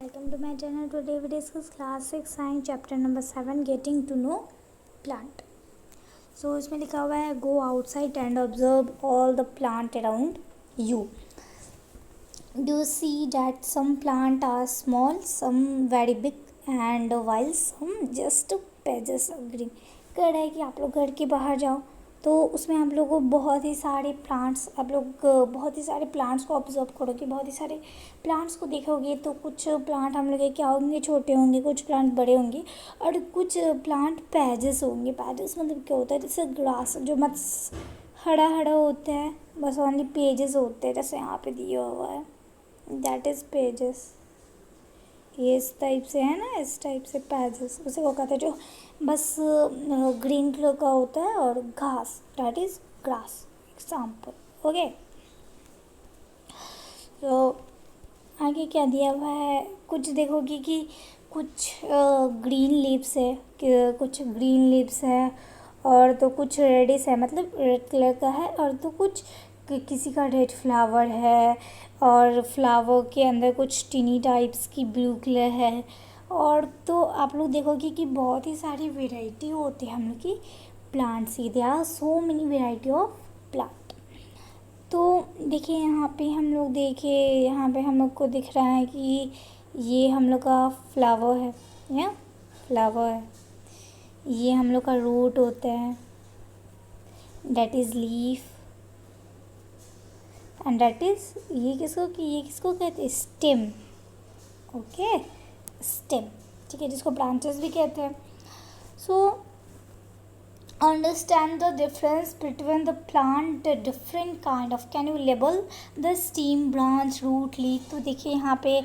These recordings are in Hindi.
Welcome to my channel. Today we discuss class 6 science chapter number 7 getting to know plant. So इसमें लिखा हुआ है go outside and observe all the plant around you. Do you see that some plant are small, some very big and while some just patches of green. कह रहा है कि आप लोग घर के बाहर जाओ तो उसमें आप लोग को बहुत ही सारे प्लांट्स को ऑब्जर्व करोगे, बहुत ही सारे प्लांट्स को देखोगे तो कुछ प्लांट हम लोग के क्या होंगे, छोटे होंगे, कुछ प्लांट बड़े होंगे और कुछ प्लांट पैजेस होंगे. पैजेस मतलब क्या होता है, जैसे ग्रास जो मत हरा हरा होता है, बस ओनली पेजेस होते हैं, जैसे यहाँ पे दिया हुआ है, दैट इज़ पेजेस. ये इस टाइप से है ना, इस टाइप से पैजेस उसे वो कहते हैं जो बस ग्रीन कलर का होता है और घास, that is grass example. Okay, तो आगे क्या दिया हुआ है, कुछ देखोगे कि कुछ ग्रीन लीव्स है, कुछ ग्रीन लीव्स है और तो कुछ रेडिश है, मतलब रेड कलर का है, और तो कुछ किसी का रेड फ्लावर है और फ्लावर के अंदर कुछ टीनी टाइप्स की ब्लू कलर है. और तो आप लोग देखोगे कि बहुत ही सारी वेराइटी होती है हम लोग की प्लांट्स की. There are so many variety of plant. तो देखिए यहाँ पे हम लोग को दिख रहा है कि ये हम लोग का फ्लावर है, या फ्लावर है. ये हम लोग का रूट होता है, that is leaf, and that is ये किसको कहते हैं, स्टेम. ओके, स्टेम, ठीक है, जिसको ब्रांचेस भी कहते हैं. सो understand the difference between the plant different kind of. Can you label the stem, branch, root, leaf? तो देखिए यहाँ पे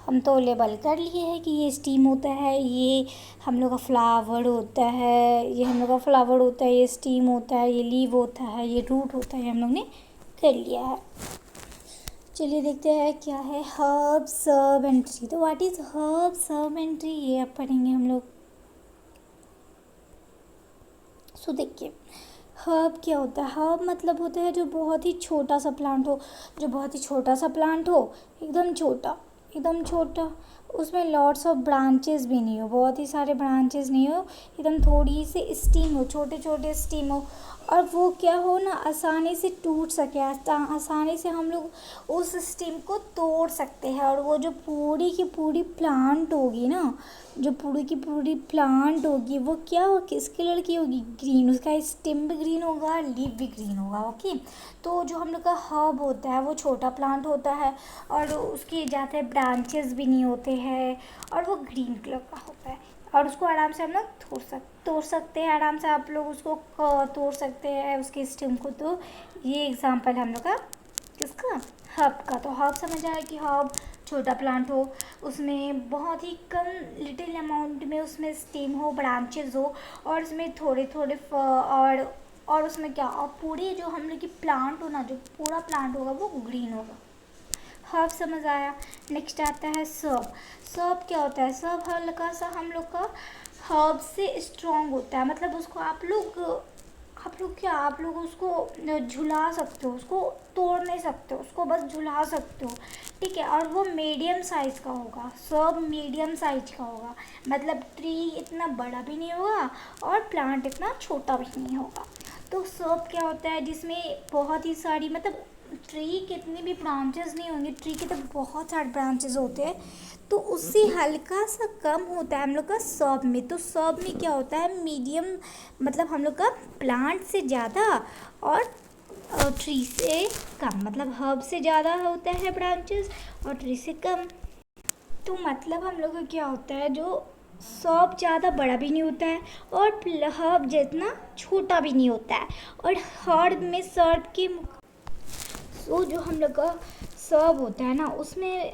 हम तो लेबल कर लिए हैं कि ये स्टीम होता है, ये हम लोग का फ्लावर होता है, ये स्टीम होता है, ये लीव होता है, ये रूट होता है, हम लोग ने कर लिया है. चलिए देखते हैं क्या है हर्ब, सर्ब एंड ट्री. तो what is herb, SERB and tree, ये अब पढ़ेंगे हम लोग. सो देखिए हर्ब क्या होता है. हर्ब मतलब होता है जो बहुत ही छोटा सा प्लांट हो, एकदम छोटा, उसमें लॉट्स ऑफ ब्रांचेस भी नहीं हो, बहुत ही सारे ब्रांचेस नहीं हो, एकदम थोड़ी सी स्टीम हो, छोटे स्टीम हो, और वो क्या हो ना, आसानी से टूट सके, आसानी से हम लोग उस स्टीम को तोड़ सकते हैं. और वो जो पूरी की पूरी प्लांट होगी ना, वो क्या हो, किस कलर की होगी, ग्रीन. उसका स्टेम भी ग्रीन होगा, लीफ भी ग्रीन होगा. ओके, तो जो हम लोग का हर्ब होता है वो छोटा प्लांट होता है और उसके ज़्यादा ब्रांचेस भी नहीं होते हैं और वो ग्रीन कलर का होता है और उसको आराम से हम लोग तोड़ सकते हैं, आराम से आप लोग उसको तोड़ सकते हैं उसके स्टेम को. तो ये एग्जांपल हम लोग का किसका, हर्ब का. तो हर्ब समझ आया कि हर्ब छोटा प्लांट हो, उसमें बहुत ही कम लिटिल अमाउंट में उसमें स्टेम हो, ब्रांचेस हो और उसमें थोड़े और उसमें क्या, और पूरी जो हम लोग की प्लांट हो ना, जो पूरा प्लांट होगा वो ग्रीन होगा. हर्ब समझ आया. नेक्स्ट आता है सर्ब. सर्ब क्या होता है, सर्ब हल्का सा हम लोग का हर्ब से स्ट्रॉन्ग होता है, मतलब उसको आप लोग उसको झुला सकते हो, उसको तोड़ नहीं सकते हो, उसको बस झुला सकते हो, ठीक है. और वो मीडियम साइज़ का होगा, सब मीडियम साइज का होगा, मतलब ट्री इतना बड़ा भी नहीं होगा और प्लांट इतना छोटा भी नहीं होगा. तो सब क्या होता है, जिसमें बहुत ही सारी, मतलब ट्री कितनी भी ब्रांचेस नहीं होंगे, ट्री के तो बहुत सारे ब्रांचेस होते हैं, तो उससे हल्का सा कम होता है हम लोग का सब में. तो सब में क्या होता है, मीडियम, मतलब हम लोग का प्लांट से ज़्यादा और ट्री से कम, मतलब हर्ब से ज़्यादा होता है ब्रांचेस और ट्री से कम. तो मतलब हम लोग का क्या होता है, जो सब ज़्यादा बड़ा भी नहीं होता है और हर्ब जितना छोटा भी नहीं होता है. और हर्ब में सर्ब के तो जो हम लोग का सर्ब होता है ना, उसमें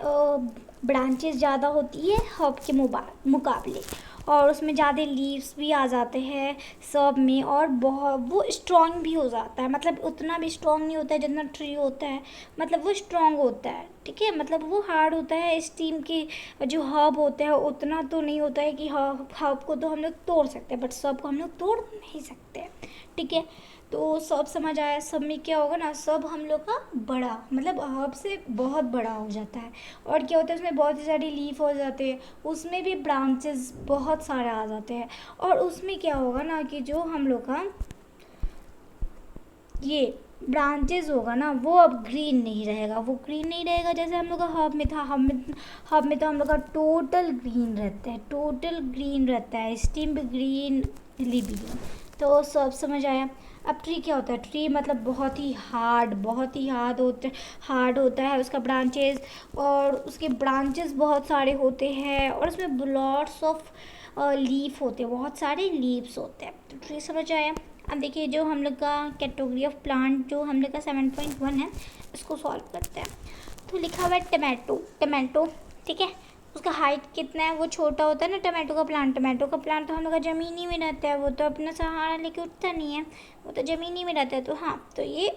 ब्रांचेस ज़्यादा होती है हर्ब के मुकाबले, और उसमें ज़्यादा लीव्स भी आ जाते हैं सर्ब में, और बहुत वो स्ट्रॉन्ग भी हो जाता है, मतलब उतना भी स्ट्रॉन्ग नहीं होता है जितना ट्री होता है, मतलब वो स्ट्रॉन्ग होता है, ठीक है, मतलब वो हार्ड होता है. स्टीम की जो हर्ब होता है उतना तो नहीं होता है कि हर्ब को तो हम लोग तोड़ सकते हैं, बट सर्ब को हम लोग तोड़ नहीं सकते, ठीक है. तो सब समझ आया। सब में क्या होगा ना, सब हम लोग का बड़ा मतलब हब से बहुत बड़ा हो जाता है। और क्या होता है उसमें बहुत ही सारे लीफ हो जाते हैं, उसमें भी ब्रांचेस बहुत सारे आ जाते हैं। और उसमें क्या होगा ना कि जो हम लोग का ये ब्रांचेस होगा ना वो अब ग्रीन नहीं रहेगा। वो ग्रीन नहीं रहेगा जैसे हम लोग का हब में था। हब में तो हम लोग का टोटल ग्रीन रहता है, टोटल ग्रीन रहता है, स्टीम भी ग्रीन, लीफ भी ग्रीन। तो सब समझ आया। अब ट्री क्या होता है, ट्री मतलब बहुत ही हार्ड, बहुत ही हार्ड होता है उसका ब्रांचेस। और उसके ब्रांचेस बहुत सारे होते हैं और उसमें लॉट्स ऑफ लीफ होते हैं, बहुत सारे लीव्स होते हैं। तो ट्री समझ आया। अब देखिए जो हम लोग का कैटेगरी ऑफ प्लांट जो हम लोग का 7.1 है, इसको सॉल्व करते हैं। तो लिखा हुआ है टमाटो, टमाटो ठीक है। उसका हाइट कितना है, वो छोटा होता है ना टमाटो का प्लांट। टमाटो का प्लांट तो हम लोग का ज़मीन ही में रहता है, वो तो अपना सहारा लेके उठता नहीं है, वो तो ज़मीन ही में रहता है। तो हाँ, तो ये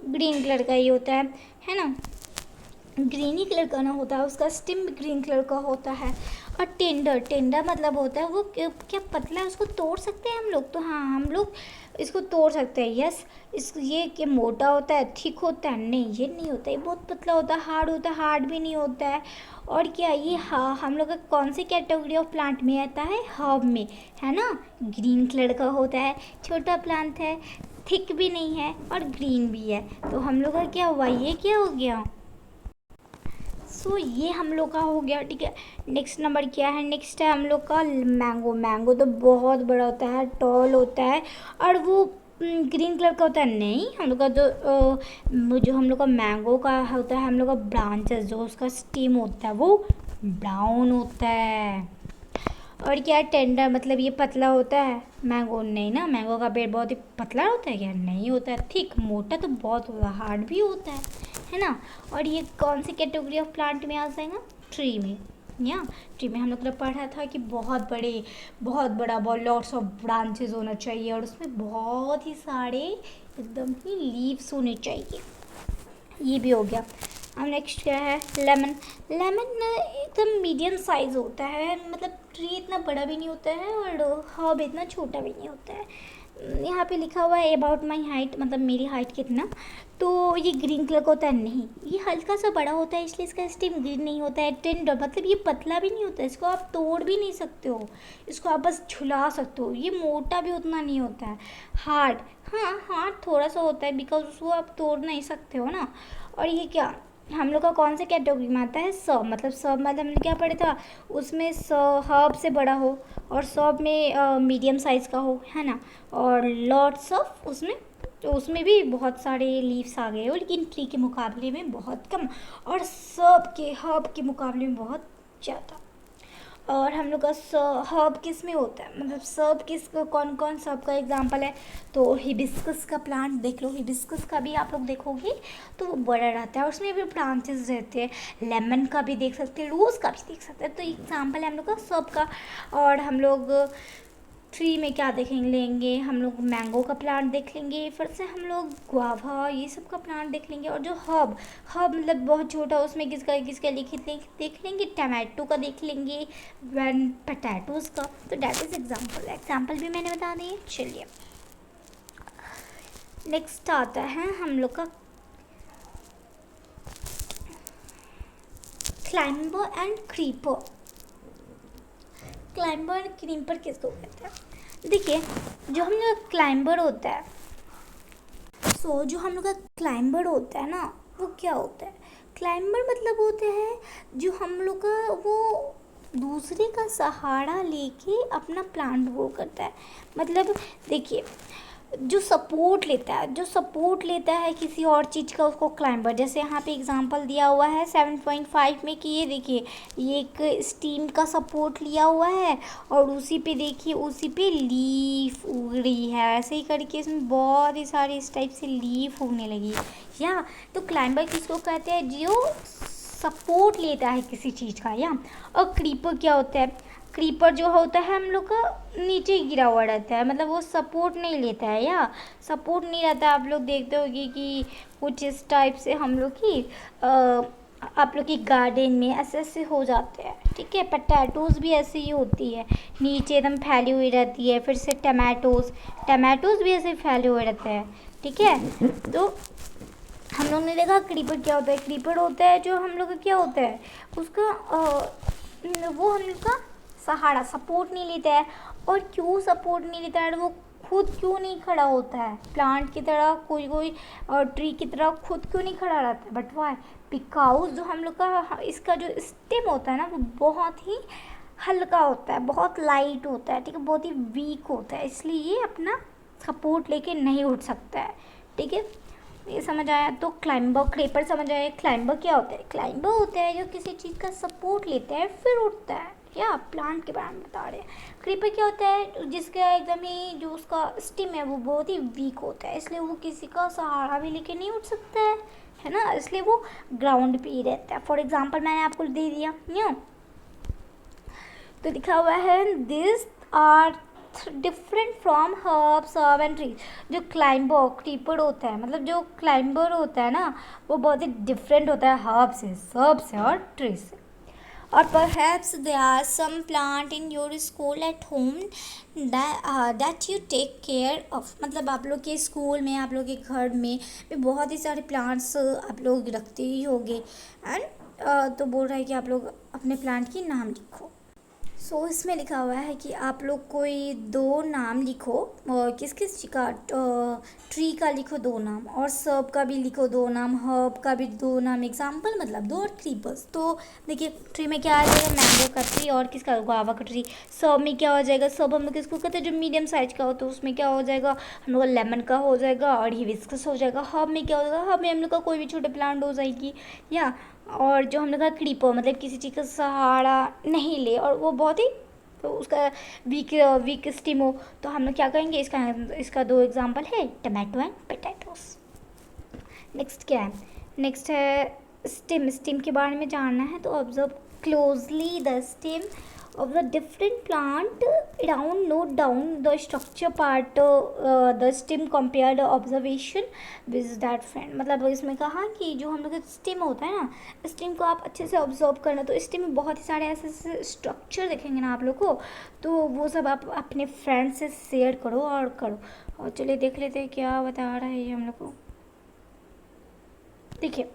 ग्रीन कलर का ही होता है ना, ग्रीन ही कलर का ना होता है, उसका स्टिम भी ग्रीन कलर का होता है। और टेंडर, टेंडर मतलब होता है वो क्या पतला है, उसको तोड़ सकते हैं हम लोग। तो हाँ, हम लोग इसको तोड़ सकते हैं। यस, इस ये कि मोटा होता है, थिक होता है, नहीं ये नहीं होता है, बहुत पतला होता है, हार्ड होता है, हार्ड भी नहीं होता है। और क्या ये हाँ हम लोग का कौन सी कैटेगरी ऑफ प्लांट में आता है, हर्ब में, है ना। ग्रीन कलर का होता है, छोटा प्लांट है, थिक भी नहीं है और ग्रीन भी है। तो हम लोग का क्या हुआ, ये क्या हो गया। सो ये हम लोग का हो गया, ठीक है। नेक्स्ट नंबर क्या है, नेक्स्ट है हम लोग का मैंगो। मैंगो तो बहुत बड़ा होता है, टॉल होता है और वो ग्रीन कलर का होता है। नहीं, हम लोग का जो हम लोग का मैंगो का होता है, हम लोग का ब्रांचेस जो उसका स्टीम होता है वो ब्राउन होता है। और क्या टेंडर मतलब ये पतला होता है, मैंगो नहीं ना, मैंगो का पेड़ बहुत ही पतला होता है क्या, नहीं होता है। थिक मोटा तो बहुत होता है, हार्ड भी होता है ना। और ये कौन सी कैटेगरी ऑफ प्लांट में आ जाएगा, ट्री में। या ट्री में हम लोग ने पढ़ा था कि बहुत बड़े, बहुत बड़ा, बहुत लॉट्स ऑफ ब्रांचेस होना चाहिए और उसमें बहुत ही सारे एकदम ही लीव्स होने चाहिए। ये भी हो गया। अब नेक्स्ट क्या है, लेमन। लेमन एकदम मीडियम साइज़ होता है, मतलब ट्री इतना बड़ा भी नहीं होता है और हर्ब इतना छोटा भी नहीं होता है। यहाँ पे लिखा हुआ है अबाउट माई हाइट, मतलब मेरी हाइट कितना। तो ये ग्रीन कलर का होता है, नहीं ये हल्का सा बड़ा होता है इसलिए इसका स्टेम ग्रीन नहीं होता है। टेंडर मतलब ये पतला भी नहीं होता है, इसको आप तोड़ भी नहीं सकते हो, इसको आप बस झुला सकते हो। ये मोटा भी उतना नहीं होता है। हार्ड, हाँ हार्ड थोड़ा सा होता है बिकॉज उसको आप तोड़ नहीं सकते हो ना। और ये क्या हम लोग का कौन से कैटेगरी में आता है, सब मतलब हमने क्या पढ़ा था उसमें, हर्ब से बड़ा हो और सब में मीडियम साइज़ का हो, है ना। और लॉट्स ऑफ उसमें, तो उसमें भी बहुत सारे लीव्स आ गए हो लेकिन ट्री के मुकाबले में बहुत कम और सब के हर्ब के मुकाबले में बहुत ज़्यादा। और हम लोग का हर्ब किस में होता है, मतलब सब किस, कौन कौन सब का एग्जांपल है। तो हिबिस्कस का प्लांट देख लो, हिबिस्कस का भी आप लोग देखोगे तो वो बड़ा रहता है, उसमें भी ब्रांचेस रहते हैं। लेमन का भी देख सकते हैं, रोज़ का भी देख सकते हैं। तो एग्जांपल है हम लोग का सब का। और हम लोग ट्री में क्या देखेंगे, लेंगे हम लोग मैंगो का प्लांट देख लेंगे, फिर से हम लोग गुआवा ये सब का प्लांट देख लेंगे। और जो हर्ब, हर्ब मतलब बहुत छोटा, उसमें किसका किसका देख लेंगे, टमाटो का देख लेंगे, वन पटैटोज का। तो डैट इज एग्जाम्पल, एग्जाम्पल भी मैंने बता दिए। चलिए नेक्स्ट आता है हम लोग का climber and creeper. Climber and creeper किसको कहते हैं, देखिए जो हम लोग का क्लाइंबर होता है, जो हम लोग का क्लाइंबर होता है ना, वो क्या होता है, क्लाइंबर मतलब होता है जो हम लोग का वो दूसरे का सहारा लेके अपना प्लांट ग्रो करता है। मतलब देखिए जो सपोर्ट लेता है किसी और चीज़ का, उसको क्लाइंबर। जैसे यहाँ पे एग्जांपल दिया हुआ है 7.5 में कि ये देखिए ये एक स्टीम का सपोर्ट लिया हुआ है और उसी पे देखिए उसी पे लीफ उग रही है, ऐसे ही करके इसमें बहुत ही सारी इस टाइप से लीफ उगने लगी। या तो क्लाइंबर किसको कहते हैं, जो सपोर्ट लेता है किसी चीज़ का। या और क्रीपर क्या होता है, क्रीपर जो होता है हम लोग का नीचे गिरा हुआ रहता है, मतलब वो सपोर्ट नहीं लेता है, या सपोर्ट नहीं रहता है। आप लोग देखते होंगे कि कुछ इस टाइप से हम लोग की आप लोग की गार्डन में ऐसे ऐसे हो जाते हैं, ठीक है। पटैटोज़ भी ऐसे ही होती है, नीचे एकदम फैली हुई रहती है। फिर से टमाटोज़ भी ऐसे फैले हुए रहते हैं, ठीक है। तो हम लोग ने देखा क्रीपर क्या होता है। क्रीपर होता है जो हम लोग का क्या होता है, उसका वो हम लोग का सहारा, सपोर्ट नहीं लेता है। और क्यों सपोर्ट नहीं लेता है, वो खुद क्यों नहीं खड़ा होता है प्लांट की तरह, कोई ट्री की तरह खुद क्यों नहीं खड़ा रहता है, बट वाई, बिकॉज जो हम लोग का इसका जो स्टेम होता है ना, वो बहुत ही हल्का होता है, बहुत लाइट होता है, ठीक है, बहुत ही वीक होता है, इसलिए ये अपना सपोर्ट लेके नहीं उठ सकता है, ठीक है। ये समझ आया। तो क्लाइंबर, क्रीपर समझ आया। क्लाइंबर क्या होता है, क्लाइंबर होता है जो किसी चीज़ का सपोर्ट लेता है फिर उठता है, या प्लांट के बारे में बता रहे हैं। क्रीपर क्या होता है, जिसका एकदम ही जो उसका स्टिम है वो बहुत ही वीक होता है, इसलिए वो किसी का सहारा भी लेके नहीं उठ सकता है ना, इसलिए वो ग्राउंड पे ही रहता है। फॉर एग्जाम्पल मैंने आपको दे दिया न्यू, तो लिखा हुआ है this are different from herbs and trees. जो क्लाइंबर क्रीपर होता है, मतलब जो क्लाइंबर होता है ना, वो बहुत ही डिफरेंट होता है हर्ब से और ट्रीज से। और perhaps there are some plant in your school at home that you take care of. मतलब आप लोग के स्कूल में, आप लोग के घर में भी बहुत ही सारे प्लांट्स आप लोग रखते ही होंगे। एंड तो बोल रहा है कि आप लोग अपने प्लांट की नाम लिखो। सो इसमें लिखा हुआ है कि आप लोग कोई 2 नाम लिखो, और किस किस चीज़ का, ट्री का लिखो 2 नाम, और सर्ब का भी लिखो 2 नाम, हर्ब का भी 2 नाम। एग्जाम्पल मतलब 2 और क्रीपर्स। तो देखिए ट्री में क्या आ जाएगा, मैंगो का ट्री, और किसका, गुआवा का ट्री। सर्ब में क्या हो जाएगा, सर्ब हम लोग किसको कहते हैं, जो मीडियम साइज का हो, तो उसमें क्या हो जाएगा हम लोग का लेमन का हो जाएगा, और हिबिस्कस हो जाएगा। हर्ब में क्या हो जाएगा, हर्ब में हम लोग का कोई भी छोटे प्लांट हो जाएगी, या और जो हमने कहा क्रीपर, मतलब किसी चीज़ का सहारा नहीं ले और वो बहुत ही तो उसका वीक स्टिम हो, तो हम लोग क्या करेंगे, इसका 2 एग्जांपल है, टमाटो एंड पोटैटोस। नेक्स्ट क्या है, नेक्स्ट है स्टिम के बारे में जानना है, तो observe closely the stem of the different plant around, note down the structure part the stem compare the observation with that friend। मतलब इसमें कहा कि जो हम लोग स्टेम होता है ना, स्टेम को आप अच्छे से ऑब्जर्व करना। तो स्टेम में बहुत ही सारे ऐसे स्ट्रक्चर दिखेंगे ना आप लोग को, तो वो सब आप अपने फ्रेंड से शेयर करो और करो। और चलिए देख लेते हैं क्या बता रहा है ये हम लोग को। देखिए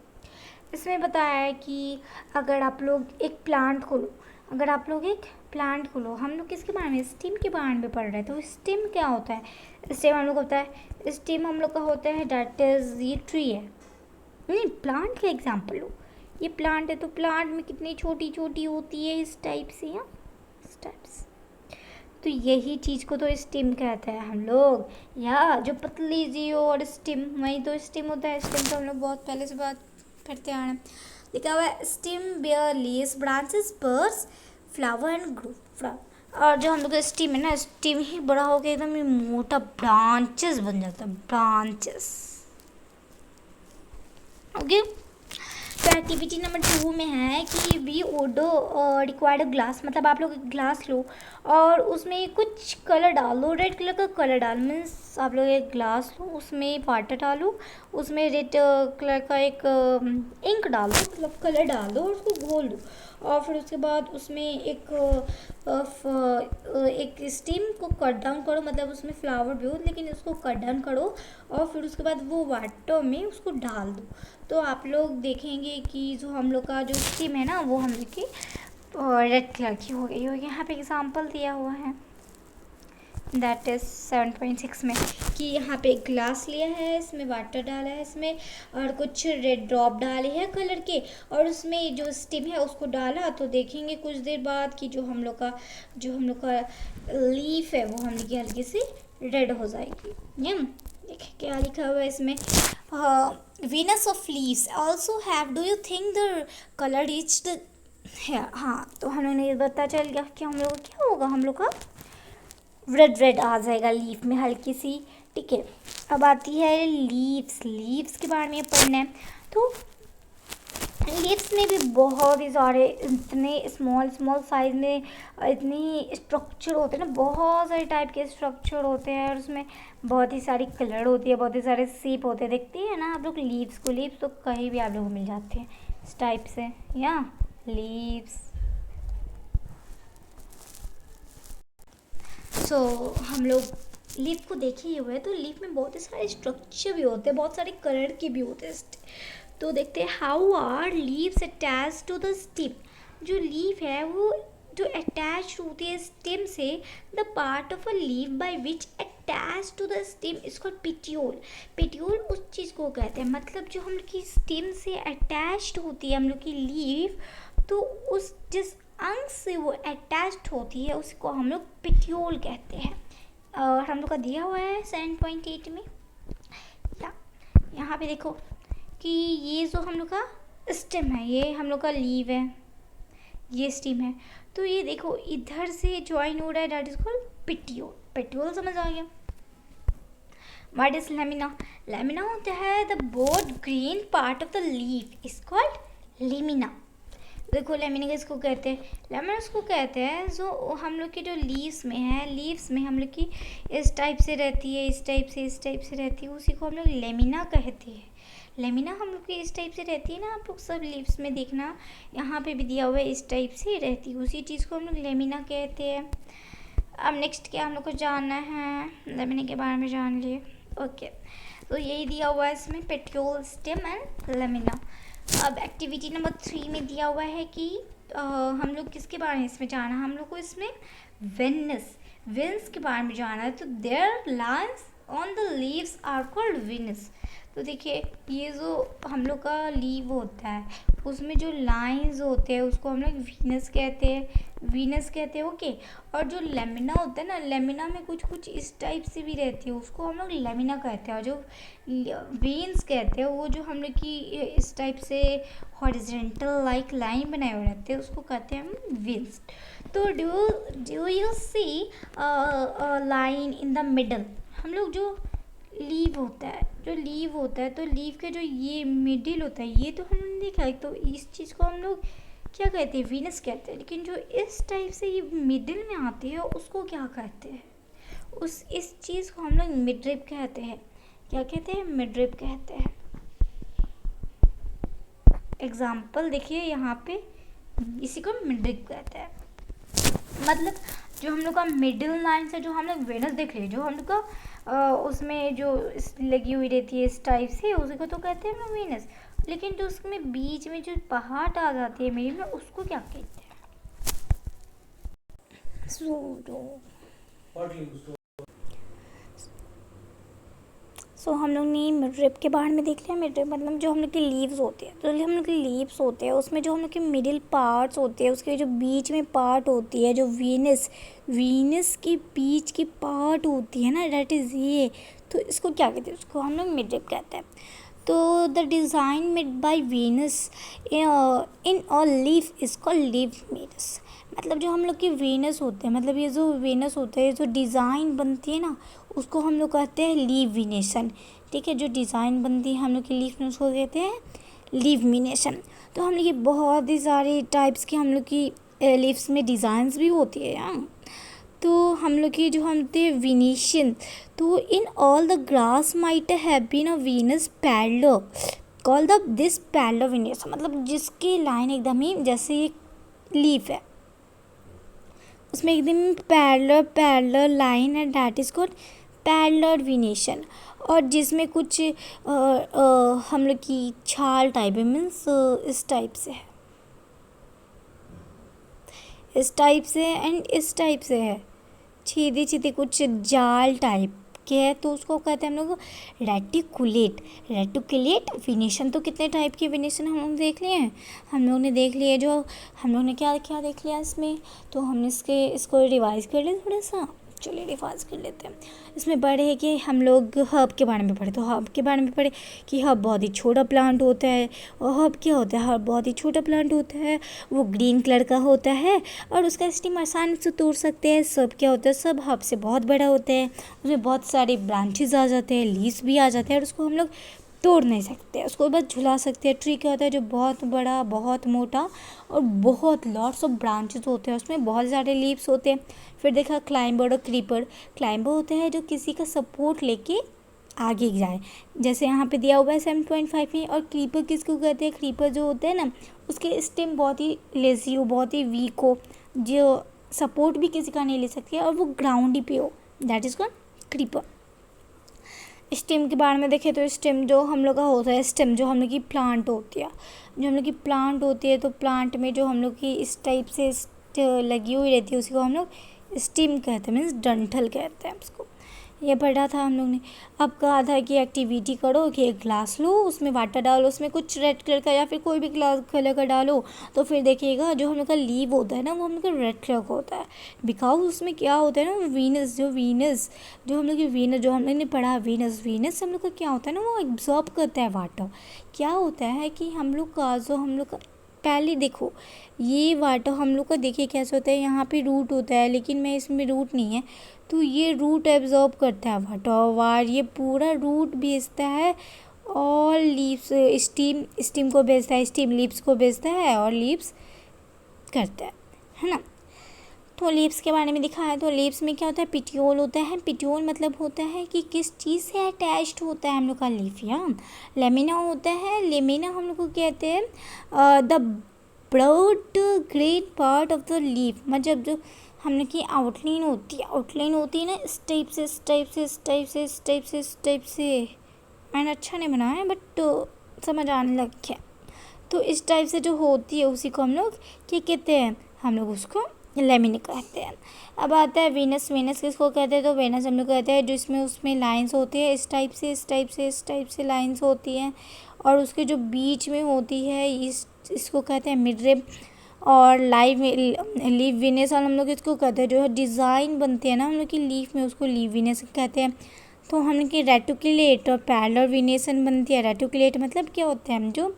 इसमें बताया है कि अगर आप लोग एक प्लांट को लो, अगर आप लोग एक प्लांट को लो, हम लोग किसके बारे में, स्टेम के बारे में पढ़ रहे हैं। तो स्टेम क्या होता है, स्टेम हम लोग होता है, स्टेम हम लोग का होता है दैट इज, ये ट्री है, नहीं प्लांट का एग्जांपल लो, ये प्लांट है, तो प्लांट में कितनी छोटी छोटी होती है इस टाइप से, या इस टाइप से। तो यही चीज़ को तो स्टेम कहते हैं हम लोग, या जो पतली सी हो, और स्टेम वही तो स्टेम होता है। स्टेम तो हम लोग बहुत पहले से बात करते आ रहे हैं। लिखा हुआ है stem bare leaves branches birds flower and grow flower. और जो हम लोग का स्टेम है ना, स्टेम ही बड़ा हो गया एकदम, ये मोटा ब्रांचेस बन जाता है, ब्रांचेस। ओके, तो एक्टिविटी नंबर 2 में है कि वी ओडो रिक्वायर्ड ग्लास। मतलब आप लोग एक ग्लास लो और उसमें कुछ कलर डालो, रेड कलर का कलर डालो। मीन्स आप लोग एक ग्लास लो, उसमें वाटर डालो, उसमें रेड कलर का एक इंक डालो, मतलब कलर डाल दो और उसको घोल दो। और फिर उसके बाद उसमें एक स्टीम को कट डाउन करो, मतलब उसमें फ्लावर भी हो लेकिन उसको कट डाउन करो, और फिर उसके बाद वो वाटर में उसको डाल दो। तो आप लोग देखेंगे कि जो हम लोग का जो स्टीम है ना, वो हम लोग की रेड कलर की हो गई होगी। यहाँ पे एग्जांपल दिया हुआ है दैट इज़ 7.6 में, कि यहाँ पे एक ग्लास लिया है, इसमें वाटर डाला है, इसमें और कुछ रेड ड्रॉप डाले हैं कलर के, और उसमें जो स्टिम है उसको डाला। तो देखेंगे कुछ देर बाद कि जो हम लोग का लीफ है वो हम लोग की हल्की सी रेड हो जाएगी। देखिए क्या लिखा हुआ है इसमें, Venus of leaves also have, do you think the colour reached है। हाँ, तो हमें ये पता चल गया कि हम लोग क्या होगा, हम लोग का रेड आ जाएगा लीफ में हल्की सी। ठीक है, अब आती है लीव्स के बारे में पढ़ना है। तो लीव्स में भी बहुत ही सारे इतने स्मॉल साइज में इतनी स्ट्रक्चर होते हैं ना, बहुत सारे टाइप के स्ट्रक्चर होते हैं, और उसमें बहुत ही सारी कलर होती है, बहुत ही सारे शेप होते हैं। देखते हैं ना आप लोग लीव्स तो कहीं भी आप लोग को मिल जाते हैं, इस टाइप से, या लीव्स। सो हम लोग लीफ को देखे ही हुए, तो लीफ में बहुत ही सारे स्ट्रक्चर भी होते हैं, बहुत सारे कलर के भी होते हैं। तो देखते हैं how are leaves attach to the stem. जो लीफ है वो जो अटैच होती है स्टेम से, the part of a leaf by which attach to the stem is called petiole. Petiole उस चीज़ को कहते हैं, मतलब जो हम लोग की स्टेम से अटैच्ड होती है हम लोग की लीफ, तो उस जिस अंग से वो अटैच्ड होती है उसको हम लोग पेटियोल कहते हैं। और हम लोग का दिया हुआ है 7.8 में, या यहाँ पे देखो कि ये जो हम लोग का स्टेम है, ये हम लोग का लीव है, ये स्टेम है, तो ये देखो इधर से ज्वाइन हो रहा है, that is called petiole. Petiole समझ आ गया। What is lamina? लेमिना होता है the both green part of the leaf is called lamina. देखो लेमिना किसको कहते हैं? लेमिना उसको कहते हैं जो हम लोग की जो लीव्स में है, लीव्स में हम लोग की इस टाइप से रहती है, इस टाइप से रहती है, उसी को हम लोग लेमिना कहते हैं। लेमिना हम लोग की इस टाइप से रहती है ना, आप लोग सब लीव्स में देखना, यहाँ पे भी दिया हुआ है, इस टाइप से रहती है, उसी चीज़ को हम लोग लेमिना कहते हैं। अब नेक्स्ट क्या हम लोग को जानना है? लेमिना के बारे में जान लिए। ओके, तो यही दिया हुआ है इसमें, पेटियोल, स्टेम एंड लेमिना। अब एक्टिविटी नंबर 3 में दिया हुआ है कि हम लोग किसके बारे में इसमें जाना है? हम लोग को इसमें वेन्स के बारे में जाना है। तो there lines on the leaves are called veins. तो देखिए ये जो हम लोग का लीव होता है उसमें जो लाइंस होते हैं उसको हम लोग वीनस कहते हैं, ओके। और जो लेमिना होता है ना, लेमिना में कुछ इस टाइप से भी रहती है, उसको हम लोग लेमिना कहते हैं। और जो वेन्स कहते हैं वो जो हम लोग की इस टाइप से हॉरिजॉन्टल लाइक लाइन बनाए हुए रहते हैं, उसको कहते हैं हम वेन्स। तो do you see line in the middle? हम लोग जो लीव होता है तो लीव के जो ये मिडिल होता है, ये तो हमने देखा है, तो इस चीज़ को हम लोग क्या कहते हैं? वीनस कहते हैं। लेकिन जो इस टाइप से ये मिडिल में आती है उसको क्या कहते हैं? इस चीज़ को हम लोग मिडरिप कहते हैं। क्या कहते हैं? मिडरिप कहते हैं। एग्जाम्पल देखिए यहाँ पे, इसी को मिडरिप कहते हैं। मतलब जो हम लोग का मिडिल लाइन से जो हम लोग वेनस देख रहे हैं, जो हम लोग का उसमें जो लगी हुई रहती है इस टाइप से, उसी को तो कहते हैं ना वीनस। लेकिन जो उसमें बीच में जो पहाड़ आ जाती है मिडिल में, उसको क्या कहते हैं? सो हम लोग ने मिडरिप के बारे में देख लिया। मिडरिप मतलब जो हम लोग के लीव्स होते हैं, तो हम लोग के लीव्स होते हैं उसमें जो हम लोग के मिडिल पार्ट्स होते हैं, उसके जो बीच में पार्ट होती है, जो वीनस की बीच की पार्ट होती है ना, दैट इज़ ये। तो इसको क्या कहते हैं? उसको हम लोग मिडरिप कहते हैं। तो the design made by Venus in a leaf is called leaf Venus. मतलब जो हम लोग की वीनस होते हैं, मतलब ये जो वीनस होते हैं, जो डिज़ाइन बनती है ना, उसको हम लोग कहते हैं लीविनेशन। ठीक है, जो डिज़ाइन बनती है हम लोग की लीफ में, उसको कहते हैं लीविनेशन। तो हम लोग ये बहुत ही सारे टाइप्स की हम लोग की लीव्स में डिज़ाइंस भी होती है यार। तो हम लोग की जो हम थे विनेशन, तो in all the grass might have been a venous parallel call the this parallel venation. मतलब जिसकी लाइन एकदम ही जैसे एक लीफ है, उसमें एकदम पैरलर लाइन है, दैट इज कॉल्ड पैरलर विनेशन। और जिसमें कुछ हम लोग की छाल टाइप है, मीन्स इस टाइप से है, इस टाइप से एंड इस टाइप से है, छीदी कुछ जाल टाइप के है, तो उसको कहते हैं हम लोग रेटिकुलेट विनेशन। तो कितने टाइप के विनेशन हम लोग देख लिए हैं? हम लोग ने देख लिए, जो हम लोग ने क्या क्या देख लिया इसमें, तो हमने इसको रिवाइज कर लिया थोड़ा सा। चलिए रिवाइज कर लेते हैं। इसमें पढ़े है कि हम लोग हर्ब के बारे में पढ़े, तो हर्ब के बारे में पढ़े कि हर्ब बहुत ही छोटा प्लांट होता है। और हर्ब क्या होता है? हर्ब बहुत ही छोटा प्लांट होता है, वो ग्रीन कलर का होता है और उसका स्टेम आसानी से तोड़ सकते हैं। सब क्या होता है? सब हर्ब से बहुत बड़ा होता है, उसमें बहुत सारे ब्रांचेज आ जाते हैं, लीव्स भी आ जाते हैं, और उसको हम लोग तोड़ नहीं सकते, उसको बस झुला सकते हैं। ट्री क्या होता है? जो बहुत बड़ा, बहुत मोटा और बहुत लॉट्स ऑफ ब्रांचेस होते हैं, उसमें बहुत सारे लीव्स होते हैं। फिर देखा क्लाइंबर और क्रीपर। क्लाइंबर होता है जो किसी का सपोर्ट लेके आगे जाए। जैसे यहाँ पे दिया हुआ है 7.5 में। और क्रीपर किसको कहते हैं? क्रीपर जो होते हैं ना, उसके स्टेम बहुत ही लेजी हो, बहुत ही वीक हो, जो सपोर्ट भी किसी का नहीं ले सकती है और वो ग्राउंड ही पे हो, that is called creeper. Stem के बारे में देखें तो स्टेम जो हम लोग का होता है, स्टेम जो हम लोग की प्लांट होती है, जो हम लोग की प्लांट होती है, तो प्लांट में जो हम लोग की इस टाइप से लगी हुई रहती है उसी को हम लोग स्टेम कहते हैं, मीन्स डंठल कहते हैं उसको। ये पढ़ा था हम लोग ने। अब कहा था कि एक्टिविटी करो कि एक ग्लास लो, उसमें वाटर डालो, उसमें कुछ रेड कलर का या फिर कोई भी ग्लास कलर का डालो, तो फिर देखिएगा जो हम लोग का लीव होता है ना, वो हम लोग का रेड कलर का होता है। बिकॉज उसमें क्या होता है ना, वीनस जो हम लोग की वीनस जो हम लोग ने पढ़ा, वीनस हम लोग का क्या होता है ना, वो एब्जॉर्ब करता है वाटर। क्या होता है कि हम लोग का पहले देखो, ये वाटर हम लोग का देखिए कैसे होता है, यहाँ पे रूट होता है, लेकिन मैं इसमें रूट नहीं है, तो ये रूट एब्जॉर्ब करता है वाटर, ये पूरा रूट भेजता है और लीव्स स्टीम को भेजता है, स्टीम लीव्स को भेजता है और लीव्स करता है ना। तो लीव्स के बारे में दिखा है, तो लीव्स में क्या होता है, पिटियोल होता है। पिटियोल मतलब होता है कि किस चीज़ से अटैच्ड होता है हम लोग का लीफ, या लेमिना होता है। लेमिना हम लोग को कहते हैं the broad green part of the leaf, मतलब जो हम लोग की आउटलाइन होती है ना, इस टाइप से मैंने अच्छा नहीं बनाया है बट समझ आने लग गया। तो इस टाइप से जो होती है उसी को हम लोग क्या कहते हैं, हम लोग उसको लेमिना कहते हैं। अब आता है वीनस किसको कहते हैं, तो वीनस हम लोग कहते हैं जिसमें उसमें लाइंस होती है, इस टाइप से लाइंस होती हैं, और उसके जो बीच में होती है इसको कहते हैं मिड रिब। और लीफ वीनस और हम लोग इसको कहते हैं जो है डिज़ाइन बनते हैं ना हम लोग की लीफ में, उसको लीफ वीनस कहते हैं। तो हम लोग की रेटिकुलेट और पैरेलल वीनेशन बनती है। रेटिकुलेट मतलब क्या होता है, हम जो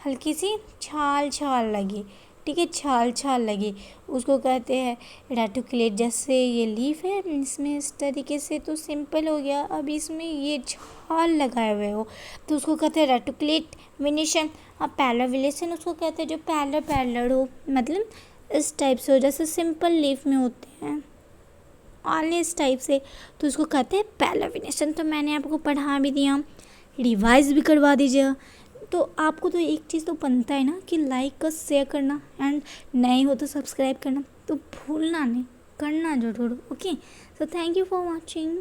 हल्की सी छाल लगी, ठीक है, छाल लगी, उसको कहते हैं रेटिकुलेट। जैसे ये लीफ है इसमें इस तरीके से, तो सिंपल हो गया। अब इसमें ये छाल लगाए हुए हो तो उसको कहते हैं रेटिकुलेट वेनेशन। और पैरेलल वेनेशन उसको कहते हैं जो पैरेलल हो, मतलब इस टाइप से हो, जैसे सिंपल लीफ में होते हैं ऑल इस टाइप से, तो उसको कहते हैं पैरेलल वेनेशन। तो मैंने आपको पढ़ा भी दिया, रिवाइज भी करवा दीजिएगा। तो आपको तो एक चीज़ तो बनता है ना कि लाइक का शेयर करना, एंड नए हो तो सब्सक्राइब करना, तो भूलना नहीं, करना ज़रूर। Okay, so thank you for watching.